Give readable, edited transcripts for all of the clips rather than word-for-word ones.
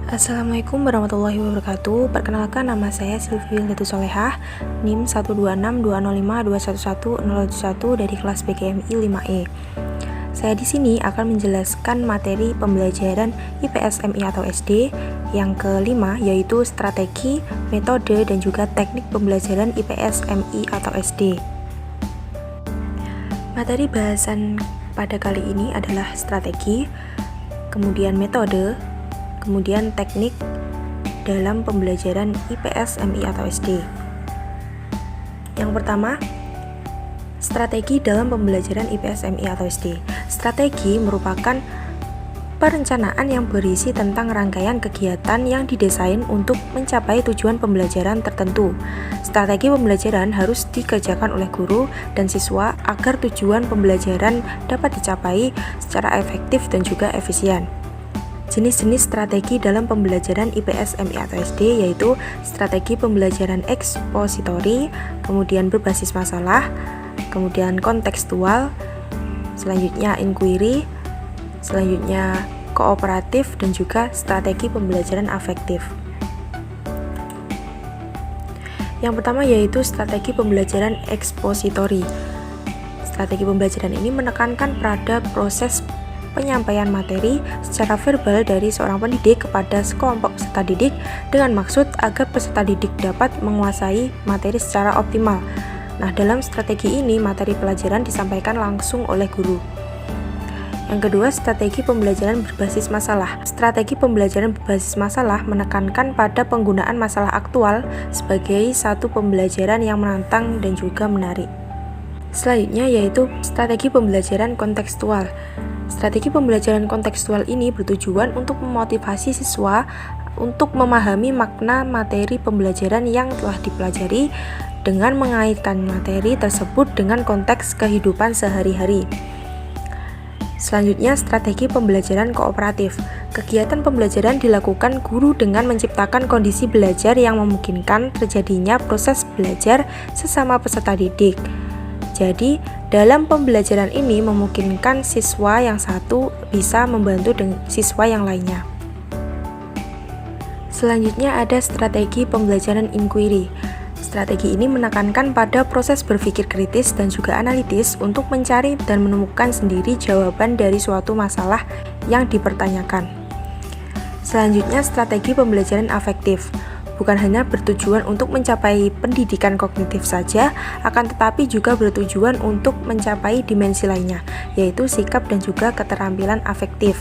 Assalamualaikum warahmatullahi wabarakatuh. Perkenalkan, nama saya Sylvie Latu Solehah, NIM 1262052110011 dari kelas PGMI 5E. Saya di sini akan menjelaskan materi pembelajaran IPS MI atau SD yang kelima, yaitu strategi, metode, dan juga teknik pembelajaran IPS MI atau SD. Materi bahasan pada kali ini adalah strategi, kemudian metode, kemudian teknik dalam pembelajaran IPS MI atau SD. Yang pertama, strategi dalam pembelajaran IPS MI atau SD. Strategi merupakan perencanaan yang berisi tentang rangkaian kegiatan yang didesain untuk mencapai tujuan pembelajaran tertentu. Strategi pembelajaran harus dikerjakan oleh guru dan siswa agar tujuan pembelajaran dapat dicapai secara efektif dan juga efisien. Jenis-jenis strategi dalam pembelajaran IPS MI atau SD yaitu strategi pembelajaran ekspositori, kemudian berbasis masalah, kemudian kontekstual, selanjutnya inquiry, selanjutnya kooperatif, dan juga strategi pembelajaran afektif. Yang pertama yaitu strategi pembelajaran ekspositori. Strategi pembelajaran ini menekankan pada proses penyampaian materi secara verbal dari seorang pendidik kepada sekelompok peserta didik dengan maksud agar peserta didik dapat menguasai materi secara optimal. Nah, dalam strategi ini materi pelajaran disampaikan langsung oleh guru. Yang kedua, strategi pembelajaran berbasis masalah. Strategi pembelajaran berbasis masalah menekankan pada penggunaan masalah aktual sebagai satu pembelajaran yang menantang dan juga menarik. Selanjutnya yaitu strategi pembelajaran kontekstual. Strategi pembelajaran kontekstual ini bertujuan untuk memotivasi siswa untuk memahami makna materi pembelajaran yang telah dipelajari dengan mengaitkan materi tersebut dengan konteks kehidupan sehari-hari. Selanjutnya, strategi pembelajaran kooperatif. Kegiatan pembelajaran dilakukan guru dengan menciptakan kondisi belajar yang memungkinkan terjadinya proses belajar sesama peserta didik. Jadi, dalam pembelajaran ini memungkinkan siswa yang satu bisa membantu siswa yang lainnya. Selanjutnya ada strategi pembelajaran inquiry. Strategi ini menekankan pada proses berpikir kritis dan juga analitis untuk mencari dan menemukan sendiri jawaban dari suatu masalah yang dipertanyakan. Selanjutnya, strategi pembelajaran afektif. Bukan hanya bertujuan untuk mencapai pendidikan kognitif saja, akan tetapi juga bertujuan untuk mencapai dimensi lainnya, yaitu sikap dan juga keterampilan afektif.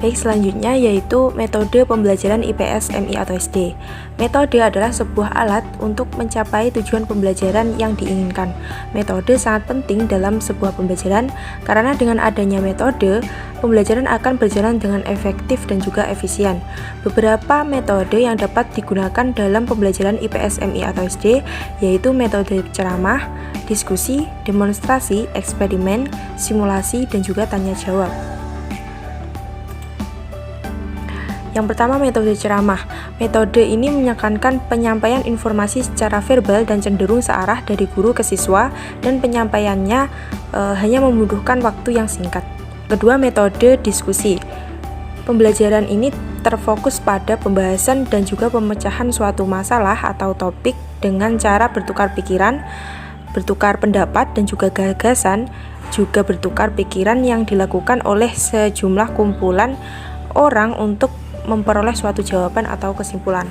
Baik, selanjutnya yaitu metode pembelajaran IPS MI atau SD. Metode adalah sebuah alat untuk mencapai tujuan pembelajaran yang diinginkan. Metode sangat penting dalam sebuah pembelajaran karena dengan adanya metode, pembelajaran akan berjalan dengan efektif dan juga efisien. Beberapa metode yang dapat digunakan dalam pembelajaran IPS MI atau SD yaitu metode ceramah, diskusi, demonstrasi, eksperimen, simulasi, dan juga tanya jawab. Yang pertama, metode ceramah. Metode ini menekankan penyampaian informasi secara verbal dan cenderung searah dari guru ke siswa, dan penyampaiannya hanya membutuhkan waktu yang singkat. Kedua, metode diskusi. Pembelajaran ini terfokus pada pembahasan dan juga pemecahan suatu masalah atau topik dengan cara bertukar pikiran, bertukar pendapat, dan juga gagasan, juga bertukar pikiran yang dilakukan oleh sejumlah kumpulan orang untuk memperoleh suatu jawaban atau kesimpulan.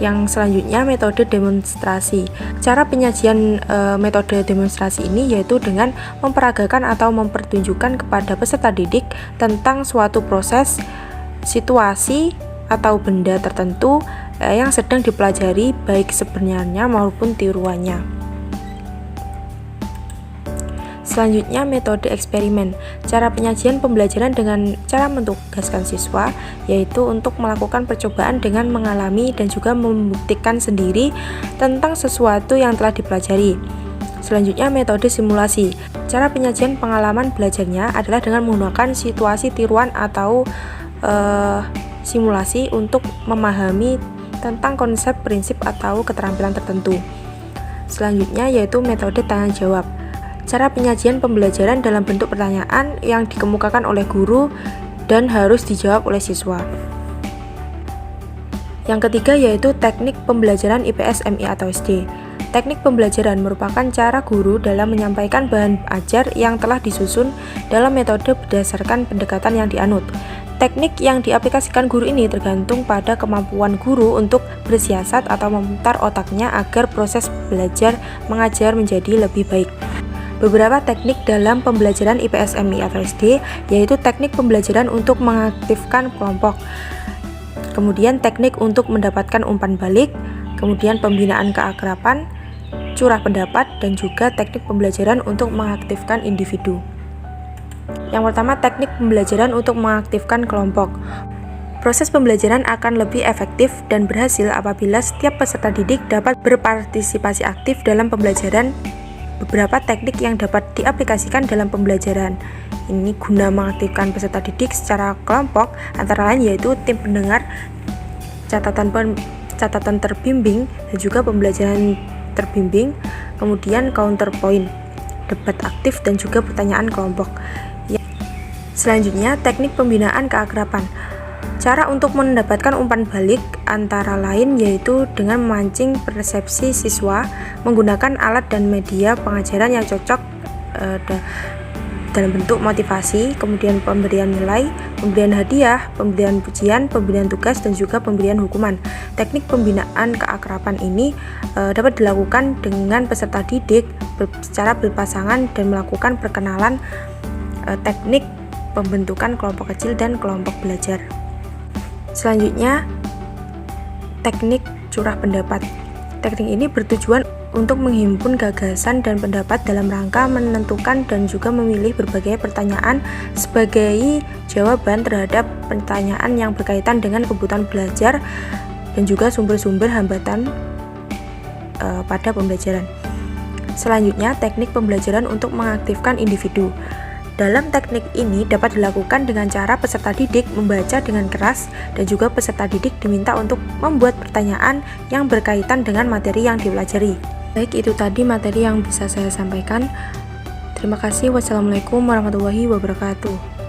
Yang selanjutnya, metode demonstrasi. Cara penyajian metode demonstrasi ini yaitu dengan memperagakan atau mempertunjukkan kepada peserta didik tentang suatu proses, situasi, atau benda tertentu yang sedang dipelajari baik sebenarnya maupun tiruannya. Selanjutnya, metode eksperimen. Cara penyajian pembelajaran dengan cara mentugaskan siswa, yaitu untuk melakukan percobaan dengan mengalami dan juga membuktikan sendiri tentang sesuatu yang telah dipelajari. Selanjutnya, metode simulasi. Cara penyajian pengalaman belajarnya adalah dengan menggunakan situasi tiruan atau simulasi untuk memahami tentang konsep, prinsip, atau keterampilan tertentu. Selanjutnya yaitu metode tanya jawab. Cara penyajian pembelajaran dalam bentuk pertanyaan yang dikemukakan oleh guru dan harus dijawab oleh siswa. Yang ketiga yaitu teknik pembelajaran IPS MI atau SD. Teknik pembelajaran merupakan cara guru dalam menyampaikan bahan ajar yang telah disusun dalam metode berdasarkan pendekatan yang dianut. Teknik yang diaplikasikan guru ini tergantung pada kemampuan guru untuk bersiasat atau memutar otaknya agar proses belajar mengajar menjadi lebih baik. Beberapa teknik dalam pembelajaran IPS MI atau SD yaitu teknik pembelajaran untuk mengaktifkan kelompok, kemudian teknik untuk mendapatkan umpan balik, kemudian pembinaan keakraban, curah pendapat, dan juga teknik pembelajaran untuk mengaktifkan individu. Yang pertama, teknik pembelajaran untuk mengaktifkan kelompok. Proses pembelajaran akan lebih efektif dan berhasil apabila setiap peserta didik dapat berpartisipasi aktif dalam pembelajaran. Beberapa teknik yang dapat diaplikasikan dalam pembelajaran ini guna mengaktifkan peserta didik secara kelompok antara lain yaitu tim pendengar, catatan terbimbing, dan juga pembelajaran terbimbing, kemudian counterpoint, debat aktif, dan juga pertanyaan kelompok. Selanjutnya, teknik pembinaan keakraban. Cara untuk mendapatkan umpan balik antara lain yaitu dengan memancing persepsi siswa menggunakan alat dan media pengajaran yang cocok dalam bentuk motivasi, kemudian pemberian nilai, pemberian hadiah, pemberian pujian, pemberian tugas, dan juga pemberian hukuman. Teknik pembinaan keakraban ini dapat dilakukan dengan peserta didik secara berpasangan dan melakukan perkenalan teknik pembentukan kelompok kecil dan kelompok belajar. Selanjutnya, teknik curah pendapat. Teknik ini bertujuan untuk menghimpun gagasan dan pendapat dalam rangka menentukan dan juga memilih berbagai pertanyaan sebagai jawaban terhadap pertanyaan yang berkaitan dengan kebutuhan belajar dan juga sumber-sumber hambatan pada pembelajaran. Selanjutnya, teknik pembelajaran untuk mengaktifkan individu. Dalam teknik ini dapat dilakukan dengan cara peserta didik membaca dengan keras dan juga peserta didik diminta untuk membuat pertanyaan yang berkaitan dengan materi yang dipelajari. Baik, itu tadi materi yang bisa saya sampaikan. Terima kasih. Wassalamualaikum warahmatullahi wabarakatuh.